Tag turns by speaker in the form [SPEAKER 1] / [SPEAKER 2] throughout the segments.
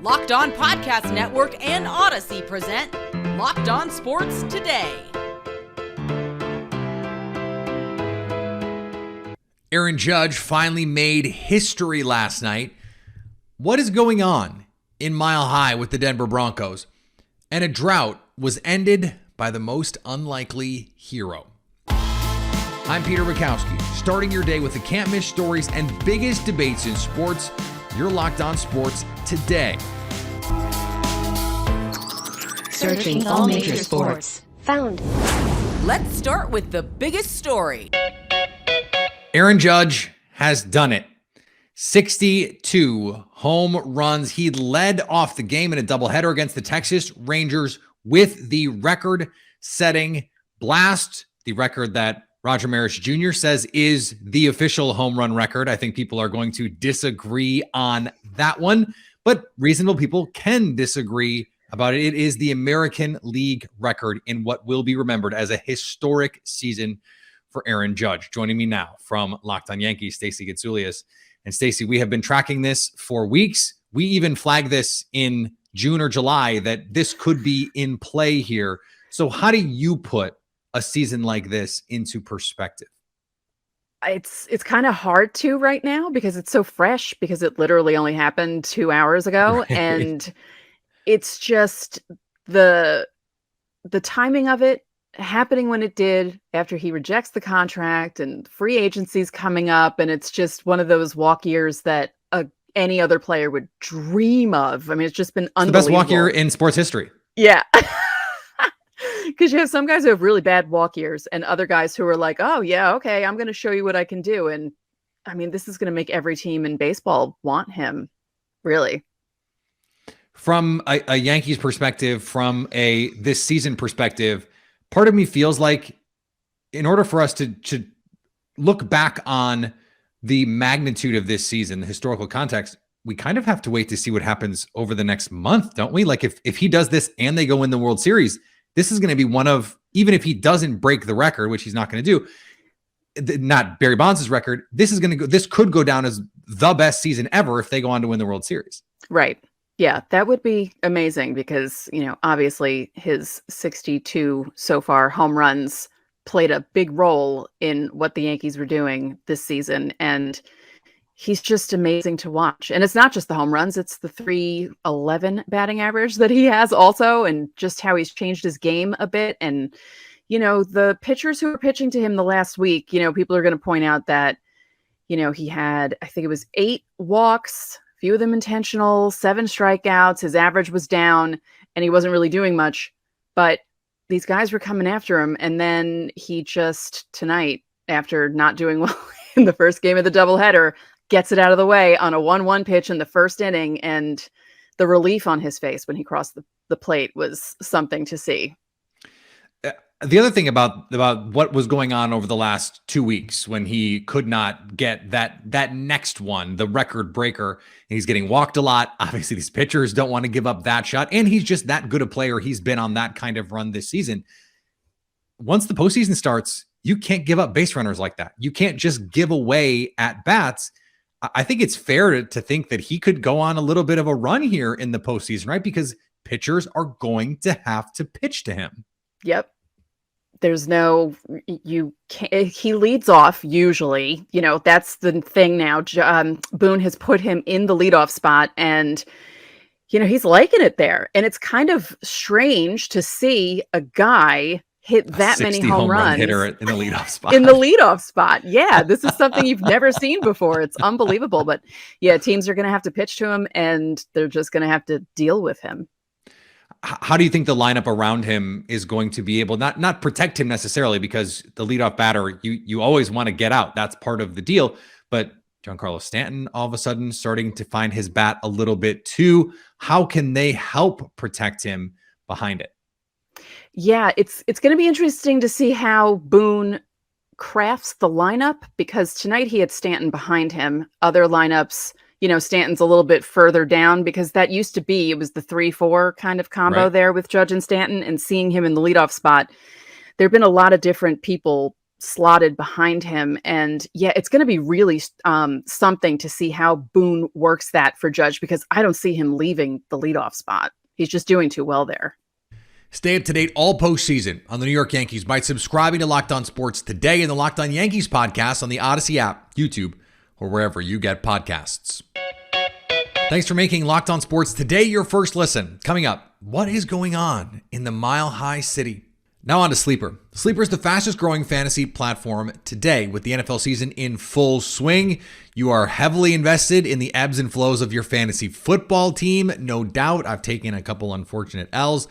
[SPEAKER 1] Locked On Podcast Network and Odyssey present Locked On Sports Today.
[SPEAKER 2] Aaron Judge finally made history last night. What is going on in Mile High with the Denver Broncos? And a drought was ended by the most unlikely hero. I'm Peter Bukowski, starting your day with the can't-miss stories and biggest debates in sports. You're Locked On Sports Today.
[SPEAKER 3] Searching all major sports. Found.
[SPEAKER 1] Let's start with the biggest story.
[SPEAKER 2] Aaron Judge has done it. 62 home runs. He led off the game in a doubleheader against the Texas Rangers with the record-setting blast, the record that Roger Maris Jr. says is the official home run record. I think people are going to disagree on that one, but reasonable people can disagree about it. It is the American League record in what will be remembered as a historic season for Aaron Judge. Joining me now from Locked On Yankees, Stacey Gitsoulias. And Stacey, we have been tracking this for weeks. We even flagged this in June or July that this could be in play here. So how do you put a season like this into perspective?
[SPEAKER 4] It's kind of hard to right now because it's so fresh, because it literally only happened 2 hours ago. Right. And it's just the timing of it happening when it did, after he rejects the contract and free agency's coming up. And it's just one of those walk years that any other player would dream of. I mean, it's just been unbelievable.
[SPEAKER 2] The best walk year in sports history.
[SPEAKER 4] Yeah. Because you have some guys who have really bad walk years and other guys who are like, oh, yeah, okay, I'm going to show you what I can do. And I mean, this is going to make every team in baseball want him, really.
[SPEAKER 2] From a Yankees perspective, from a this season perspective, part of me feels like in order for us to look back on the magnitude of this season, the historical context, we kind of have to wait to see what happens over the next month, don't we? Like if he does this and they go win the World Series, this is going to be one of, even if he doesn't break the record, which he's not going to do, not Barry Bonds' record, this could go down as the best season ever if they go on to win the World Series.
[SPEAKER 4] Right. Yeah, that would be amazing because, obviously his 62 so far home runs played a big role in what the Yankees were doing this season. And he's just amazing to watch. And it's not just the home runs, it's the .311 batting average that he has also, and just how he's changed his game a bit. And, the pitchers who were pitching to him the last week, people are going to point out that, he had, I think it was 8 walks, few of them intentional, 7 strikeouts. His average was down and he wasn't really doing much, but these guys were coming after him. And then he just tonight, after not doing well in the first game of the doubleheader, gets it out of the way on a 1-1 pitch in the first inning. And the relief on his face when he crossed the plate was something to see.
[SPEAKER 2] The other thing about what was going on over the last 2 weeks when he could not get that next one, the record breaker, he's getting walked a lot. Obviously, these pitchers don't want to give up that shot. And he's just that good a player. He's been on that kind of run this season. Once the postseason starts, you can't give up base runners like that. You can't just give away at bats. I think it's fair to think that he could go on a little bit of a run here in the postseason, right? Because pitchers are going to have to pitch to him.
[SPEAKER 4] Yep. There's no, he leads off usually, that's the thing now. Boone has put him in the leadoff spot and, he's liking it there. And it's kind of strange to see a guy hit that many home runs
[SPEAKER 2] hitter in the leadoff spot.
[SPEAKER 4] In the leadoff spot. Yeah, this is something you've never seen before. It's unbelievable. But yeah, teams are going to have to pitch to him and they're just going to have to deal with him.
[SPEAKER 2] How do you think the lineup around him is going to be able, not protect him necessarily, because the leadoff batter, you always want to get out. That's part of the deal. But Giancarlo Stanton all of a sudden starting to find his bat a little bit too. How can they help protect him behind it?
[SPEAKER 4] Yeah, it's going to be interesting to see how Boone crafts the lineup, because tonight he had Stanton behind him. Other lineups, Stanton's a little bit further down, because that used to be, it was the 3-4 kind of combo there with Judge and Stanton, and seeing him in the leadoff spot, there've been a lot of different people slotted behind him. And yeah, it's going to be really something to see how Boone works that for Judge, because I don't see him leaving the leadoff spot. He's just doing too well there.
[SPEAKER 2] Stay up to date all postseason on the New York Yankees by subscribing to Locked On Sports today and the Locked On Yankees podcast on the Odyssey app, YouTube, or wherever you get podcasts. Thanks for making Locked On Sports today your first listen. Coming up, what is going on in the Mile High City? Now on to Sleeper. Sleeper is the fastest growing fantasy platform today. With the NFL season in full swing, you are heavily invested in the ebbs and flows of your fantasy football team. No doubt, I've taken a couple unfortunate L's,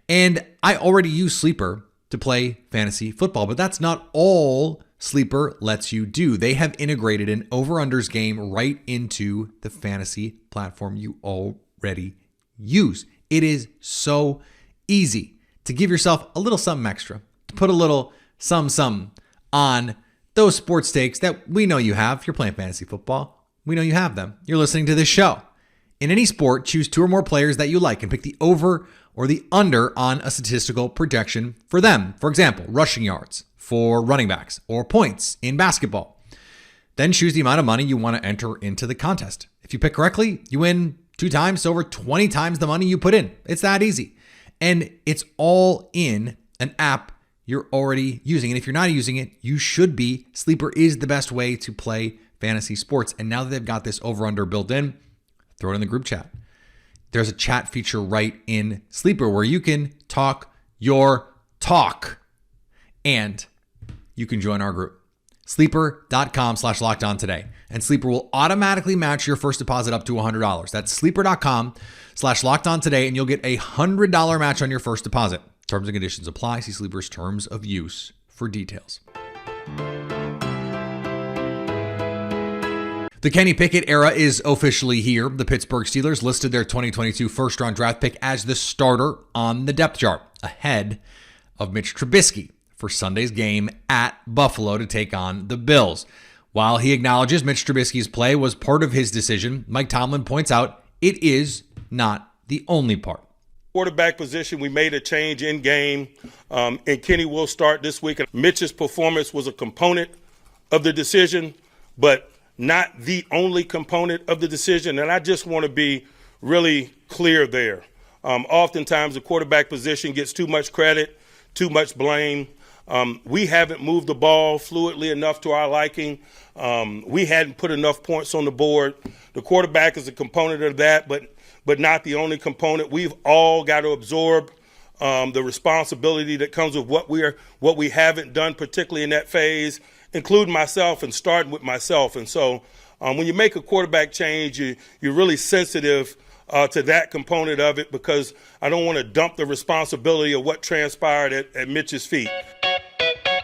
[SPEAKER 2] and I already use Sleeper to play fantasy football, but that's not all Sleeper lets you do. They have integrated an over-unders game right into the fantasy platform you already use. It is so easy to give yourself a little something extra, to put a little something on those sports stakes that we know you have. If you're playing fantasy football, we know you have them. You're listening to this show. In any sport, choose 2 or more players that you like and pick the over or the under on a statistical projection for them. For example, rushing yards for running backs or points in basketball. Then choose the amount of money you want to enter into the contest. If you pick correctly, you win 2 times to over 20 times the money you put in. It's that easy. And it's all in an app you're already using. And if you're not using it, you should be. Sleeper is the best way to play fantasy sports. And now that they've got this over-under built in, throw it in the group chat. There's a chat feature right in Sleeper where you can talk your talk. And you can join our group. Sleeper.com/lockedon today. And Sleeper will automatically match your first deposit up to $100. That's sleeper.com/lockedon today, and you'll get a $100 match on your first deposit. Terms and conditions apply. See Sleeper's terms of use for details. The Kenny Pickett era is officially here. The Pittsburgh Steelers listed their 2022 first-round draft pick as the starter on the depth chart, ahead of Mitch Trubisky for Sunday's game at Buffalo to take on the Bills. While he acknowledges Mitch Trubisky's play was part of his decision, Mike Tomlin points out it is not the only part.
[SPEAKER 5] Quarterback position, we made a change in game, and Kenny will start this week. Mitch's performance was a component of the decision, but not the only component of the decision. And I just want to be really clear there. Oftentimes, the quarterback position gets too much credit, too much blame. We haven't moved the ball fluidly enough to our liking. We hadn't put enough points on the board. The quarterback is a component of that, but not the only component. We've all got to absorb the responsibility that comes with what we haven't done, particularly in that phase, including myself and starting with myself. And so when you make a quarterback change, you're really sensitive to that component of it, because I don't want to dump the responsibility of what transpired at Mitch's feet.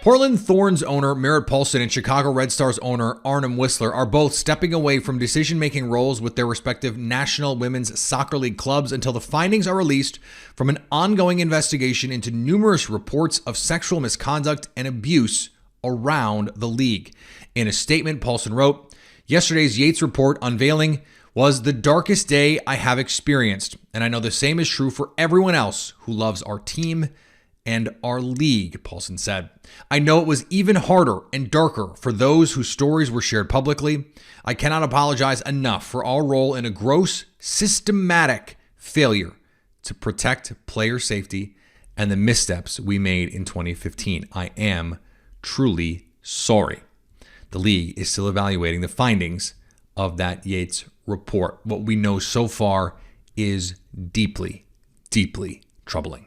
[SPEAKER 2] Portland Thorns owner Merritt Paulson and Chicago Red Stars owner Arnim Whistler are both stepping away from decision-making roles with their respective National Women's Soccer League clubs until the findings are released from an ongoing investigation into numerous reports of sexual misconduct and abuse around the league. In a statement, Paulson wrote, "Yesterday's Yates report unveiling was the darkest day I have experienced, and I know the same is true for everyone else who loves our team and our league," Paulson said. "I know it was even harder and darker for those whose stories were shared publicly. I cannot apologize enough for our role in a gross, systematic failure to protect player safety and the missteps we made in 2015. I am truly sorry." The league is still evaluating the findings of that Yates report. What we know so far is deeply, deeply troubling.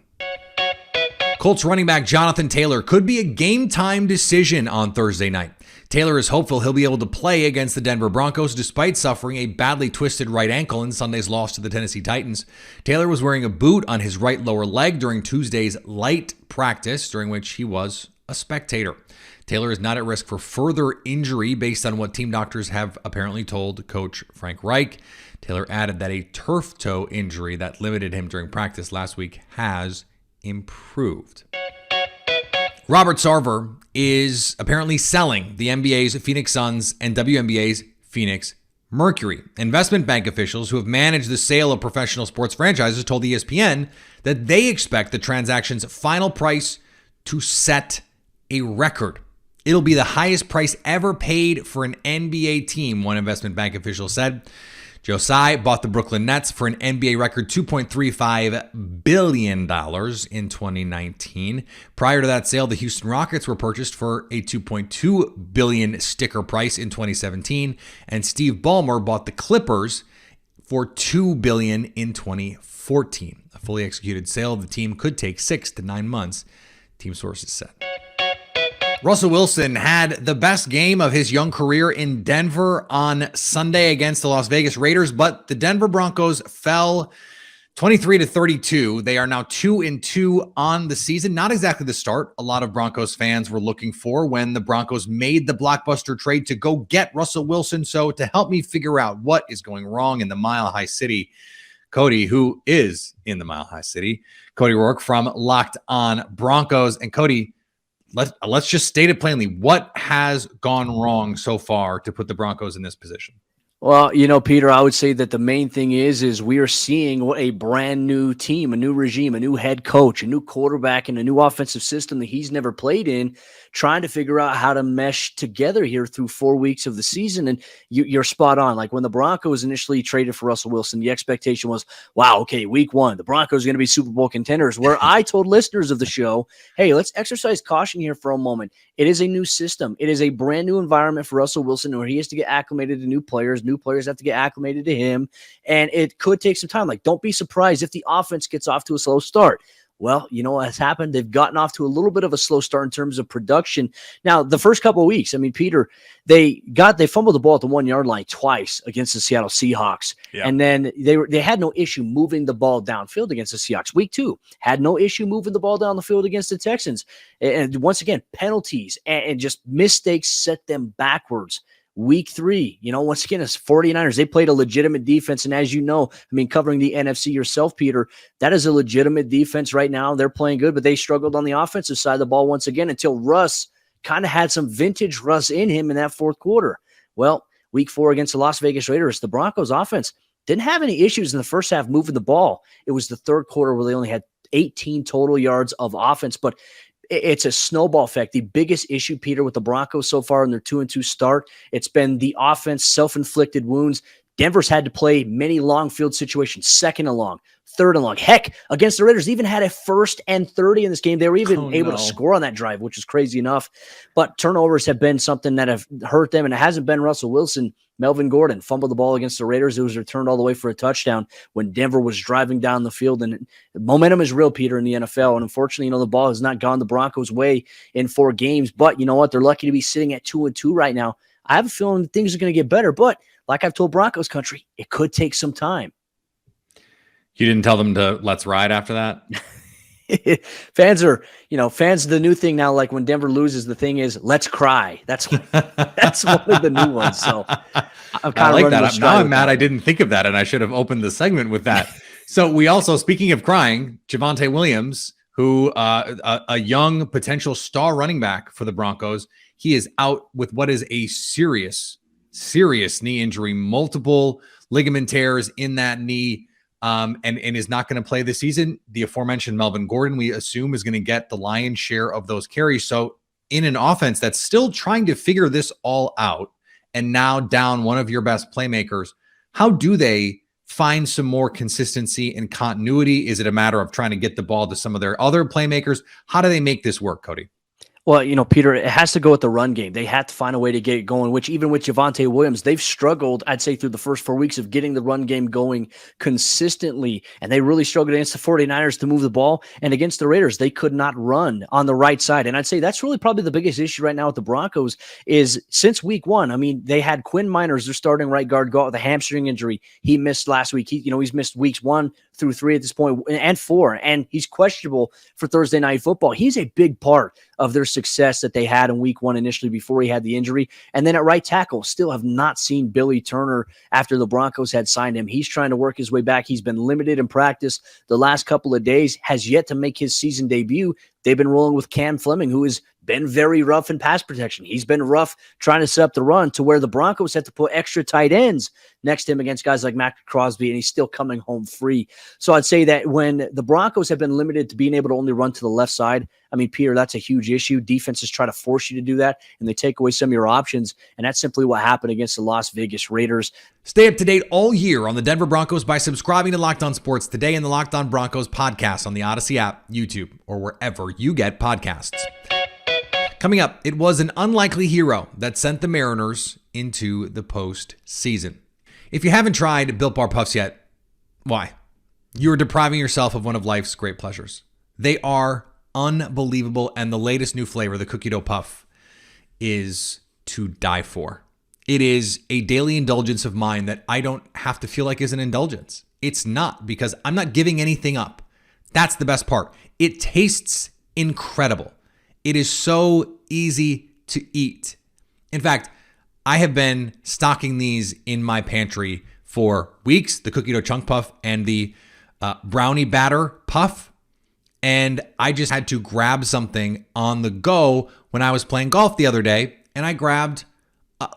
[SPEAKER 2] Colts running back Jonathan Taylor could be a game-time decision on Thursday night. Taylor is hopeful he'll be able to play against the Denver Broncos despite suffering a badly twisted right ankle in Sunday's loss to the Tennessee Titans. Taylor was wearing a boot on his right lower leg during Tuesday's light practice, during which he was a spectator. Taylor is not at risk for further injury based on what team doctors have apparently told coach Frank Reich. Taylor added that a turf toe injury that limited him during practice last week has improved. Robert Sarver is apparently selling the NBA's Phoenix Suns and WNBA's Phoenix Mercury. Investment bank officials who have managed the sale of professional sports franchises told ESPN that they expect the transaction's final price to set a record. It'll be the highest price ever paid for an NBA team, one investment bank official said. Joe Tsai bought the Brooklyn Nets for an NBA record $2.35 billion in 2019. Prior to that sale, the Houston Rockets were purchased for a $2.2 billion sticker price in 2017, and Steve Ballmer bought the Clippers for $2 billion in 2014. A fully executed sale of the team could take 6 to 9 months, team sources said. Russell Wilson had the best game of his young career in Denver on Sunday against the Las Vegas Raiders, but the Denver Broncos fell 23-32. They are now 2-2 on the season. Not exactly the start a lot of Broncos fans were looking for when the Broncos made the blockbuster trade to go get Russell Wilson. So to help me figure out what is going wrong in the Mile High City, Cody, who is in the Mile High City, Cody Rourke from Locked On Broncos. And Cody, let's just state it plainly. What has gone wrong so far to put the Broncos in this position?
[SPEAKER 6] Well, Peter, I would say that the main thing is we are seeing a brand new team, a new regime, a new head coach, a new quarterback, and a new offensive system that he's never played in, trying to figure out how to mesh together here through 4 weeks of the season. And you're spot on. Like when the Broncos initially traded for Russell Wilson, the expectation was, wow, okay, week one, the Broncos are going to be Super Bowl contenders, where I told listeners of the show, hey, let's exercise caution here for a moment. It is a new system. It is a brand new environment for Russell Wilson where he has to get acclimated to new players. New players have to get acclimated to him, and it could take some time. Like, don't be surprised if the offense gets off to a slow start. Well, you know what has happened? They've gotten off to a little bit of a slow start in terms of production. Now, the first couple of weeks, I mean, Peter, they fumbled the ball at the 1 yard line twice against the Seattle Seahawks. Yeah. And then they had no issue moving the ball downfield against the Seahawks. Week 2 had no issue moving the ball down the field against the Texans. And once again, penalties and just mistakes set them backwards. Week 3, once again, as 49ers, they played a legitimate defense. And as you know, I mean, covering the NFC yourself, Peter, that is a legitimate defense right now. They're playing good, but they struggled on the offensive side of the ball once again until Russ kind of had some vintage Russ in him in that fourth quarter. Well, week 4 against the Las Vegas Raiders, the Broncos offense didn't have any issues in the first half moving the ball. It was the third quarter where they only had 18 total yards of offense, but it's a snowball effect. The biggest issue, Peter, with the Broncos so far in their 2-2 start, it's been the offense, self-inflicted wounds. Denver's had to play many long field situations, 2nd and long, 3rd and long. Heck, against the Raiders, even had a 1st and 30 in this game. They were even able to score on that drive, which is crazy enough. But turnovers have been something that have hurt them, and it hasn't been Russell Wilson. Melvin Gordon fumbled the ball against the Raiders. It was returned all the way for a touchdown when Denver was driving down the field. And momentum is real, Peter, in the NFL. And unfortunately, the ball has not gone the Broncos' way in 4 games. But you know what? They're lucky to be sitting at 2-2 right now. I have a feeling that things are going to get better. But like I've told Broncos country, it could take some time.
[SPEAKER 2] You didn't tell them to let's ride after that?
[SPEAKER 6] Fans are, the new thing now, like when Denver loses, the thing is, let's cry. That's one of the new ones. So I'm kind of like that. Now I'm mad I
[SPEAKER 2] didn't think of that, and I should have opened the segment with that. So we also, speaking of crying, Javonte Williams, who a young potential star running back for the Broncos, he is out with what is a serious knee injury, multiple ligament tears in that knee. And is not going to play this season. The aforementioned Melvin Gordon, we assume, is going to get the lion's share of those carries. So in an offense that's still trying to figure this all out and now down one of your best playmakers, how do they find some more consistency and continuity? Is it a matter of trying to get the ball to some of their other playmakers? How do they make this work, Cody?
[SPEAKER 6] Well, Peter, it has to go with the run game. They have to find a way to get it going, which even with Javonte Williams, they've struggled, I'd say, through the first 4 weeks of getting the run game going consistently. And they really struggled against the 49ers to move the ball. And against the Raiders, they could not run on the right side. And I'd say that's really probably the biggest issue right now with the Broncos is since week 1, I mean, they had Quinn Miners, their starting right guard, go out with a hamstring injury. He missed last week. He's missed weeks 1 through 3 at this point and 4. And he's questionable for Thursday Night Football. He's a big part of their success that they had in week 1 initially before he had the injury. And then at right tackle, still have not seen Billy Turner after the Broncos had signed him. He's trying to work his way back. He's been limited in practice the last couple of days, has yet to make his season debut. they've been rolling with Cam Fleming, who has been very rough in pass protection. He's been rough trying to set up the run, to where the Broncos had to put extra tight ends next to him against guys like Matt Crosby, and he's still coming home free. So I'd say that when the Broncos have been limited to being able to only run to the left side, I mean, Peter, that's a huge issue. Defenses try to force you to do that, and they take away some of your options, and that's simply what happened against the Las Vegas Raiders.
[SPEAKER 2] Stay up to date all year on the Denver Broncos by subscribing to Locked On Sports Today and the Locked On Broncos podcast on the Odyssey app, YouTube, or wherever you get podcasts. Coming up, it was an unlikely hero that sent the Mariners into the postseason. If you haven't tried Built Bar Puffs yet, why? You're depriving yourself of one of life's great pleasures. They are unbelievable, and the latest new flavor, the cookie dough puff, is to die for. It is a daily indulgence of mine that I don't have to feel like is an indulgence. It's not, because I'm not giving anything up. That's the best part. It tastes incredible. It is so easy to eat. In fact, I have been stocking these in my pantry for weeks, the cookie dough chunk puff and the brownie batter puff. And I just had to grab something on the go when I was playing golf the other day. And I grabbed,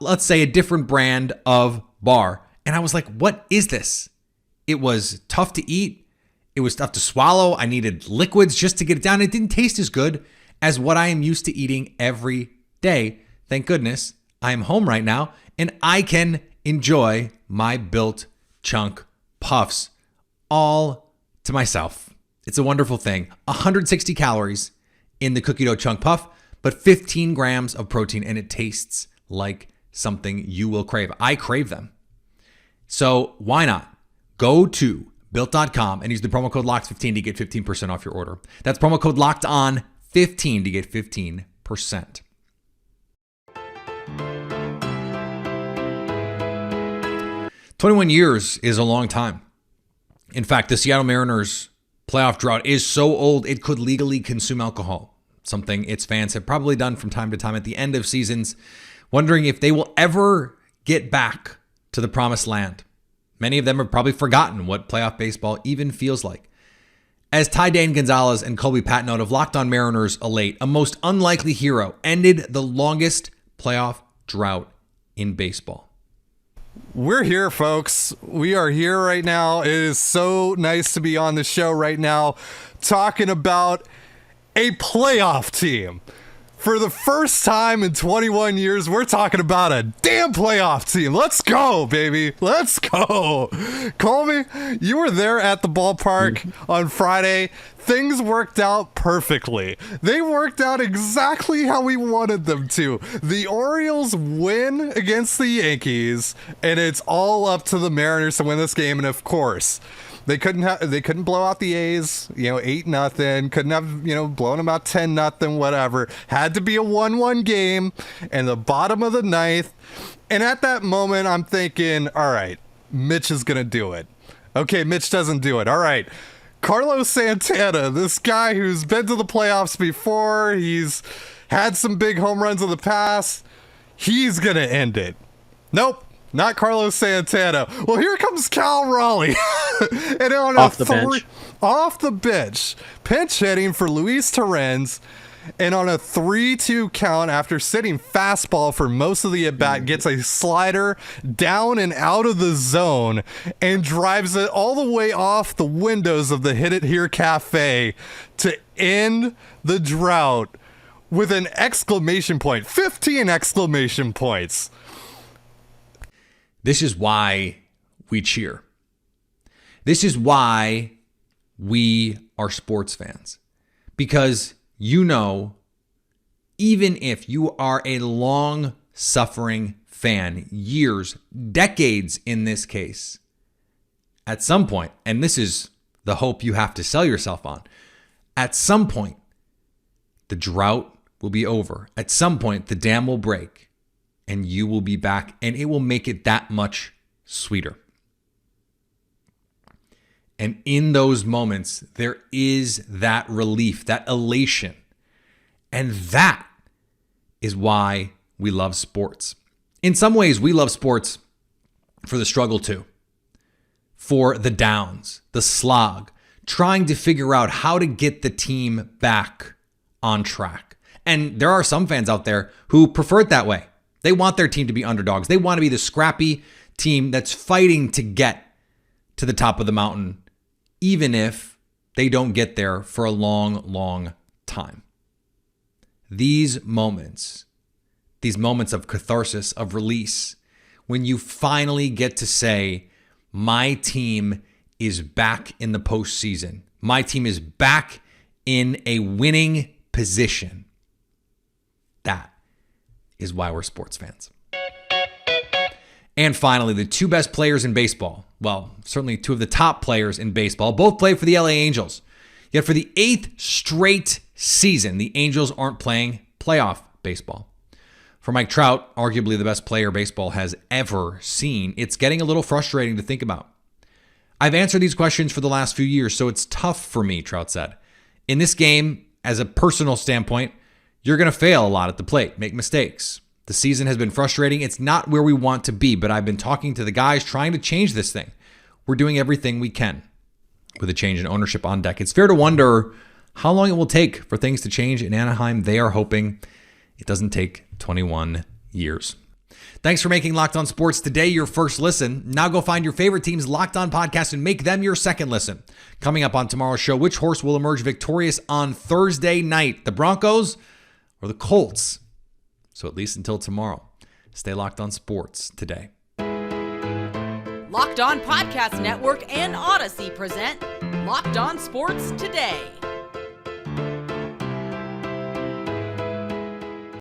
[SPEAKER 2] let's say, a different brand of bar. And I was like, what is this? It was tough to eat. It was tough to swallow. I needed liquids just to get it down. It didn't taste as good as what I am used to eating every day. Thank goodness I am home right now and I can enjoy my Built Chunk Puffs all to myself. It's a wonderful thing. 160 calories in the cookie dough chunk puff, but 15 grams of protein, and it tastes like something you will crave. I crave them. So why not go to Built.com and use the promo code LOCKED15 to get 15% off your order. That's promo code LOCKEDON15 to get 15%. "21 years is a long time. In fact, the Seattle Mariners playoff drought is so old it could legally consume alcohol, something its fans have probably done from time to time at the end of seasons, wondering if they will ever get back to the promised land. Many of them have probably forgotten what playoff baseball even feels like. As Ty Dane Gonzalez and Colby Patnode of Locked On Mariners elate, a most unlikely hero ended the longest playoff drought in baseball.
[SPEAKER 7] We're here, folks. We are here right now. It is so nice to be on the show right now talking about a playoff team. For the first time in 21 years, we're talking about a damn playoff team. Let's go, baby. Let's go. Colby, you were there at the ballpark on Friday. Things worked out perfectly. They worked out exactly how we wanted them to. The Orioles win against the Yankees, and it's all up to the Mariners to win this game. And of course, they couldn't blow out the A's, 8-0. Couldn't have, blown them out 10-0, whatever. Had to be a 1-1 game in the bottom of the ninth. And at that moment, I'm thinking, all right, Mitch is going to do it. Okay, Mitch doesn't do it. All right. Carlos Santana, this guy who's been to the playoffs before, he's had some big home runs in the past, he's going to end it. Nope. Not Carlos Santana. Well, here comes Cal Raleigh. And on
[SPEAKER 6] off the
[SPEAKER 7] bench, pinch hitting for Luis Torrens. And on a 3-2 count, after sitting fastball for most of the at-bat, gets a slider down and out of the zone and drives it all the way off the windows of the Hit It Here Cafe to end the drought with an exclamation point. 15 exclamation points.
[SPEAKER 2] This is why we cheer. This is why we are sports fans. Because even if you are a long-suffering fan, years, decades in this case, at some point, and this is the hope you have to sell yourself on, at some point, the drought will be over. At some point, the dam will break, and you will be back, and it will make it that much sweeter. And in those moments, there is that relief, that elation. And that is why we love sports. In some ways, we love sports for the struggle too. For the downs, the slog, trying to figure out how to get the team back on track. And there are some fans out there who prefer it that way. They want their team to be underdogs. They want to be the scrappy team that's fighting to get to the top of the mountain, even if they don't get there for a long, long time. These moments of catharsis, of release, when you finally get to say, my team is back in the postseason. My team is back in a winning position. That is why we're sports fans. And finally, the two best players in baseball. Well, certainly two of the top players in baseball. Both play for the LA Angels. Yet for the 8th straight season, the Angels aren't playing playoff baseball. For Mike Trout, arguably the best player baseball has ever seen, it's getting a little frustrating to think about. I've answered these questions for the last few years, so it's tough for me, Trout said. In this game, as a personal standpoint, you're going to fail a lot at the plate, make mistakes. The season has been frustrating. It's not where we want to be, but I've been talking to the guys trying to change this thing. We're doing everything we can. With a change in ownership on deck, it's fair to wonder how long it will take for things to change in Anaheim. They are hoping it doesn't take 21 years. Thanks for making Locked On Sports today your first listen. Now go find your favorite team's Locked On podcast and make them your second listen. Coming up on tomorrow's show, which horse will emerge victorious on Thursday night? The Broncos or the Colts? So at least until tomorrow, stay locked on sports today.
[SPEAKER 1] Locked On Podcast Network and Odyssey present Locked On Sports Today.